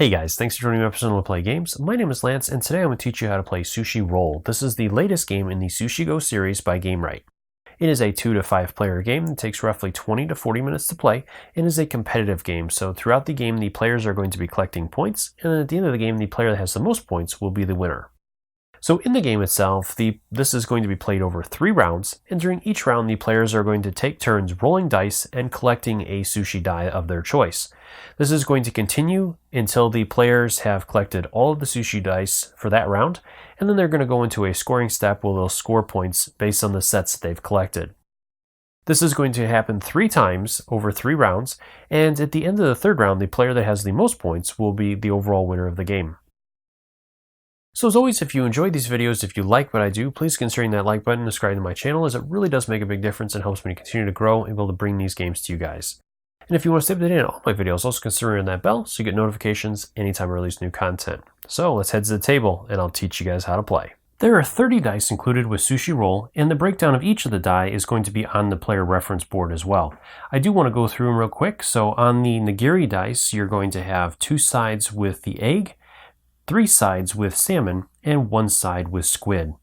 Hey guys, thanks for joining me episode of Play Games. My name is Lance, and today I'm going to teach you how to play Sushi Roll. This is the latest game in the Sushi Go series by Gamewright. It is a 2 to 5 player game that takes roughly 20 to 40 minutes to play and is a competitive game. So throughout the game, the players are going to be collecting points, and then at the end of the game, the player that has the most points will be the winner. So in the game itself, this is going to be played over 3 rounds, and during each round, the players are going to take turns rolling dice and collecting a sushi die of their choice. This is going to continue until the players have collected all of the sushi dice for that round, and then they're going to go into a scoring step where they'll score points based on the sets that they've collected. This is going to happen 3 times over 3 rounds, and at the end of the 3rd round, the player that has the most points will be the overall winner of the game. So as always, if you enjoyed these videos, if you like what I do, please consider hitting that like button and subscribing to my channel, as it really does make a big difference and helps me to continue to grow and be able to bring these games to you guys. And if you want to stay up to date on all my videos, also consider hitting that bell so you get notifications anytime I release new content. So let's head to the table and I'll teach you guys how to play. There are 30 dice included with Sushi Roll, and the breakdown of each of the die is going to be on the player reference board as well. I do want to go through them real quick. So on the giri dice, you're going to have 2 sides with the egg, 3 sides with salmon, and 1 side with squid.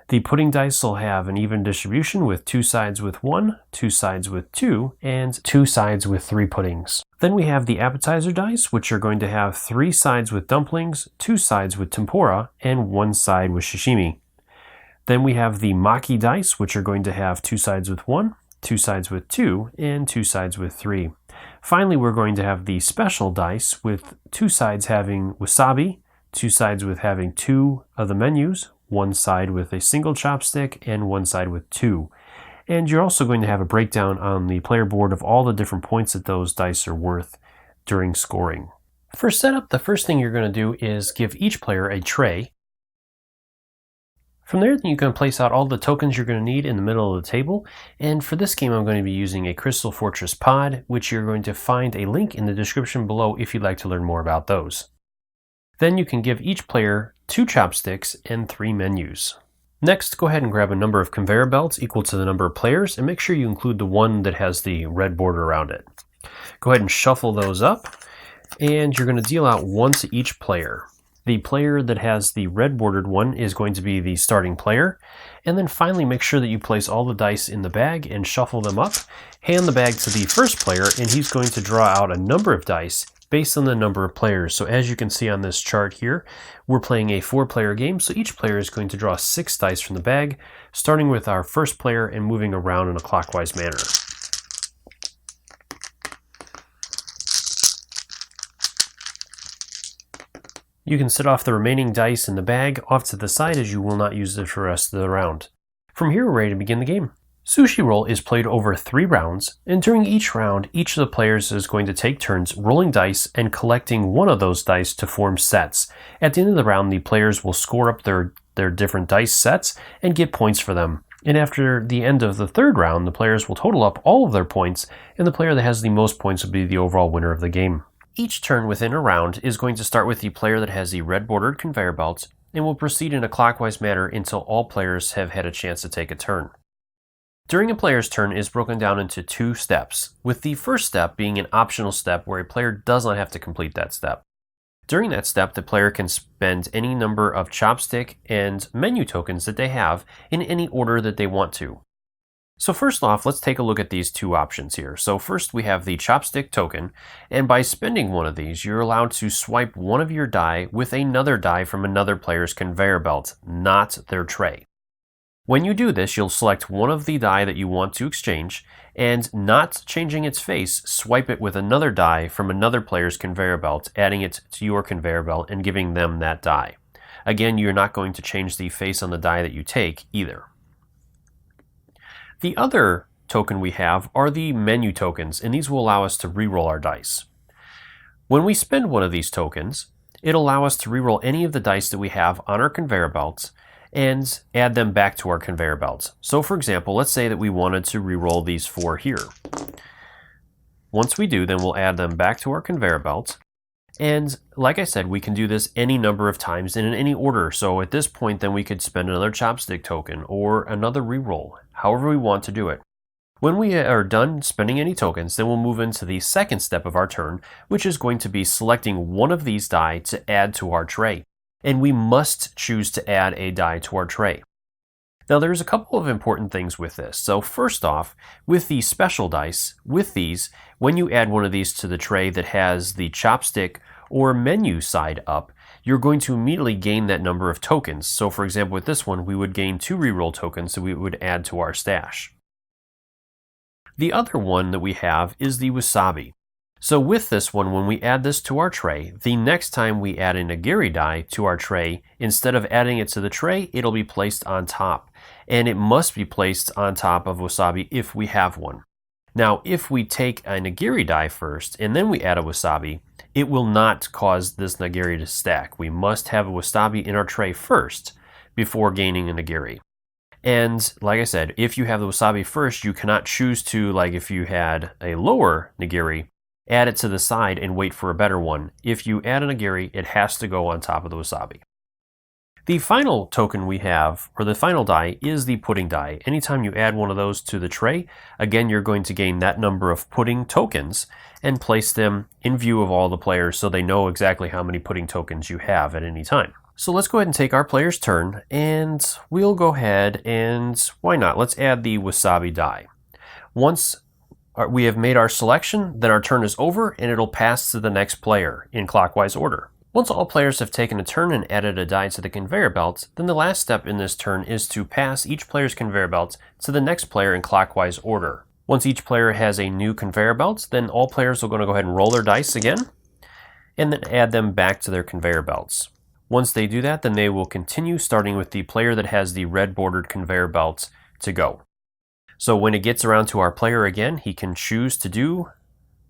The pudding dice will have an even distribution with 2 sides with 1, 2 sides with 2, and 2 sides with 3 puddings. Then we have the appetizer dice, which are going to have 3 sides with dumplings, 2 sides with tempura, and 1 side with sashimi. Then we have the maki dice, which are going to have 2 sides with 1, 2 sides with 2, and 2 sides with 3. Finally, we're going to have the special dice with 2 sides having wasabi, 2 sides with having 2 of the menus, 1 side with a single chopstick, and 1 side with 2. And you're also going to have a breakdown on the player board of all the different points that those dice are worth during scoring. For setup, the first thing you're going to do is give each player a tray. From there, you can place out all the tokens you're going to need in the middle of the table. And for this game, I'm going to be using a Crystal Fortress pod, which you're going to find a link in the description below if you'd like to learn more about those. Then you can give each player 2 chopsticks and 3 menus. Next, go ahead and grab a number of conveyor belts equal to the number of players, and make sure you include the one that has the red border around it. Go ahead and shuffle those up, and you're going to deal out 1 to each player. The player that has the red bordered one is going to be the starting player. And then finally, make sure that you place all the dice in the bag and shuffle them up. Hand the bag to the first player, and he's going to draw out a number of dice based on the number of players. So as you can see on this chart here, we're playing a 4-player game, so each player is going to draw 6 dice from the bag, starting with our first player and moving around in a clockwise manner. You can set off the remaining dice in the bag off to the side, as you will not use it for the rest of the round. From here, we're ready to begin the game. Sushi Roll is played over 3 rounds, and during each round, each of the players is going to take turns rolling dice and collecting one of those dice to form sets. At the end of the round, the players will score up their different dice sets and get points for them. And after the end of the 3rd round, the players will total up all of their points, and the player that has the most points will be the overall winner of the game. Each turn within a round is going to start with the player that has the red bordered conveyor belt, and will proceed in a clockwise manner until all players have had a chance to take a turn. During a player's turn is broken down into 2 steps, with the first step being an optional step where a player does not have to complete that step. During that step, the player can spend any number of chopstick and menu tokens that they have in any order that they want to. So first off, let's take a look at these 2 options here. So first we have the chopstick token, and by spending one of these, you're allowed to swipe one of your die with another die from another player's conveyor belt, not their tray. When you do this, you'll select one of the die that you want to exchange, and not changing its face, swipe it with another die from another player's conveyor belt, adding it to your conveyor belt and giving them that die. Again, you're not going to change the face on the die that you take either. The other token we have are the menu tokens, and these will allow us to reroll our dice. When we spend one of these tokens, it'll allow us to reroll any of the dice that we have on our conveyor belts and add them back to our conveyor belts. So for example, let's say that we wanted to reroll these 4 here. Once we do, then we'll add them back to our conveyor belt. And like I said, we can do this any number of times and in any order. So at this point, then we could spend another chopstick token or another reroll, however we want to do it. When we are done spending any tokens, then we'll move into the second step of our turn, which is going to be selecting one of these die to add to our tray. And we must choose to add a die to our tray. Now there's a couple of important things with this. So first off, with the special dice, with these, when you add one of these to the tray that has the chopstick or menu side up, you're going to immediately gain that number of tokens. So for example, with this one, we would gain 2 reroll tokens that we would add to our stash. The other one that we have is the wasabi. So with this one, when we add this to our tray, the next time we add in a giri die to our tray, instead of adding it to the tray, it'll be placed on top. And it must be placed on top of wasabi if we have one. Now, if we take a nigiri die first and then we add a wasabi, it will not cause this nigiri to stack. We must have a wasabi in our tray first before gaining a nigiri. And like I said, if you have the wasabi first, you cannot choose to, like if you had a lower nigiri, add it to the side and wait for a better one. If you add a nigiri, it has to go on top of the wasabi. The final token we have, or the final die, is the pudding die. Anytime you add one of those to the tray, again, you're going to gain that number of pudding tokens and place them in view of all the players so they know exactly how many pudding tokens you have at any time. So let's go ahead and take our player's turn, and we'll go ahead and, why not, let's add the wasabi die. Once we have made our selection, then our turn is over and it'll pass to the next player in clockwise order. Once all players have taken a turn and added a die to the conveyor belt, then the last step in this turn is to pass each player's conveyor belt to the next player in clockwise order. Once each player has a new conveyor belt, then all players are going to go ahead and roll their dice again, and then add them back to their conveyor belts. Once they do that, then they will continue starting with the player that has the red bordered conveyor belt to go. So when it gets around to our player again, he can choose to do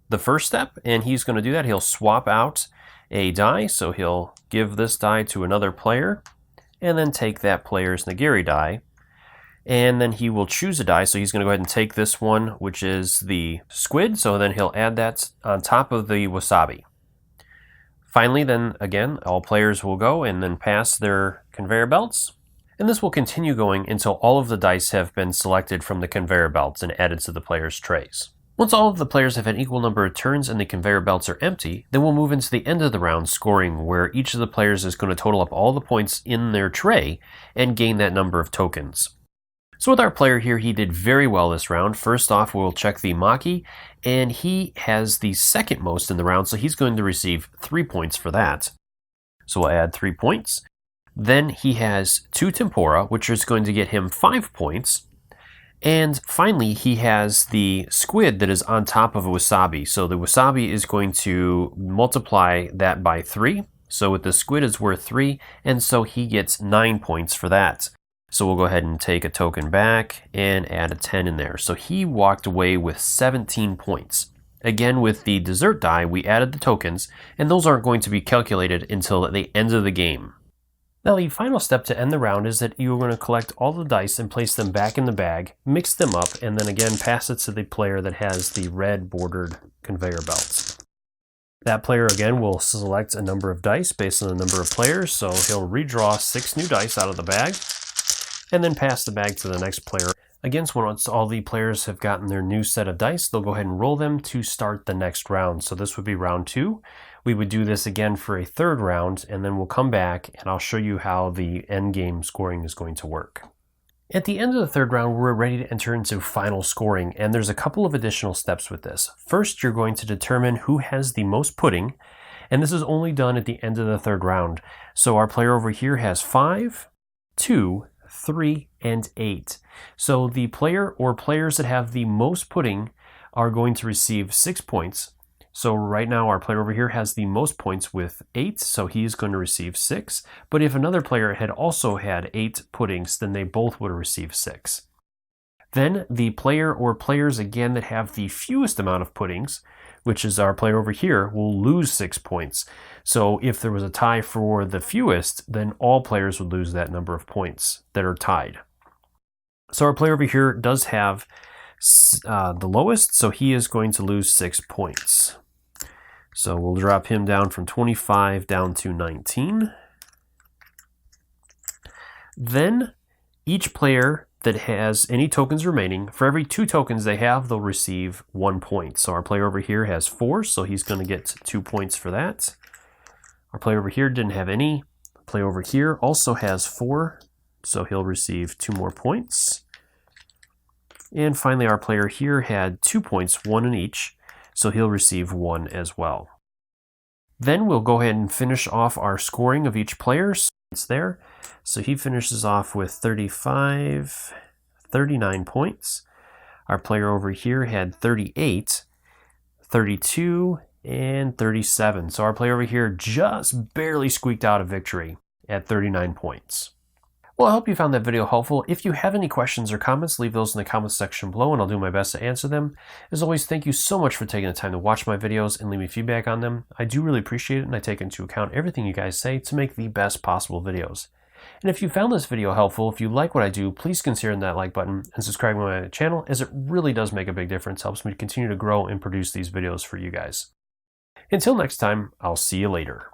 the first step, and he's going to do that. He'll swap out a die, so he'll give this die to another player, and then take that player's nigiri die, and then he will choose a die, so he's going to go ahead and take this one, which is the squid, so then he'll add that on top of the wasabi. Finally, then again, all players will go and then pass their conveyor belts, and this will continue going until all of the dice have been selected from the conveyor belts and added to the players' trays. Once all of the players have an equal number of turns and the conveyor belts are empty, then we'll move into the end of the round scoring, where each of the players is going to total up all the points in their tray and gain that number of tokens. So with our player here, he did very well this round. First off, we'll check the maki, and he has the second most in the round, so he's going to receive 3 points for that. So we'll add 3 points. Then he has 2 tempura, which is going to get him 5 points. And finally, he has the squid that is on top of a wasabi. So the wasabi is going to multiply that by 3. So with the squid is worth 3, and so he gets 9 points for that. So we'll go ahead and take a token back and add a 10 in there. So he walked away with 17 points. Again, with the dessert die, we added the tokens, and those aren't going to be calculated until the end of the game. Now the final step to end the round is that you're going to collect all the dice and place them back in the bag, mix them up, and then again pass it to the player that has the red bordered conveyor belts. That player again will select a number of dice based on the number of players, so he'll redraw 6 new dice out of the bag, and then pass the bag to the next player. Again, once all the players have gotten their new set of dice, they'll go ahead and roll them to start the next round. So this would be round 2. We would do this again for a third round, and then we'll come back and I'll show you how the end game scoring is going to work. At the end of the third round, we're ready to enter into final scoring, and there's a couple of additional steps with this. First, you're going to determine who has the most pudding, and this is only done at the end of the third round. So our player over here has 5, 2, 3, and 8. So the player or players that have the most pudding are going to receive 6 points. So right now our player over here has the most points with 8, so he is going to receive 6. But if another player had also had 8 puddings, then they both would have received 6. Then the player or players again that have the fewest amount of puddings, which is our player over here, will lose 6 points. So if there was a tie for the fewest, then all players would lose that number of points that are tied. So our player over here does have the lowest, so he is going to lose 6 points. So we'll drop him down from 25 down to 19. Then each player that has any tokens remaining, for every 2 tokens they have, they'll receive 1 point. So our player over here has 4, so he's going to get 2 points for that. Our player over here didn't have any. The player over here also has 4, so he'll receive 2 more points. And finally, our player here had 2 points, 1 in each, so he'll receive 1 as well. Then we'll go ahead and finish off our scoring of each player. So it's there. So he finishes off with 39 points. Our player over here had 38, 32, and 37. So our player over here just barely squeaked out a victory at 39 points. Well, I hope you found that video helpful. If you have any questions or comments, leave those in the comments section below and I'll do my best to answer them. As always, thank you so much for taking the time to watch my videos and leave me feedback on them. I do really appreciate it and I take into account everything you guys say to make the best possible videos. And if you found this video helpful, if you like what I do, please consider that like button and subscribing to my channel, as it really does make a big difference. Helps me to continue to grow and produce these videos for you guys. Until next time, I'll see you later.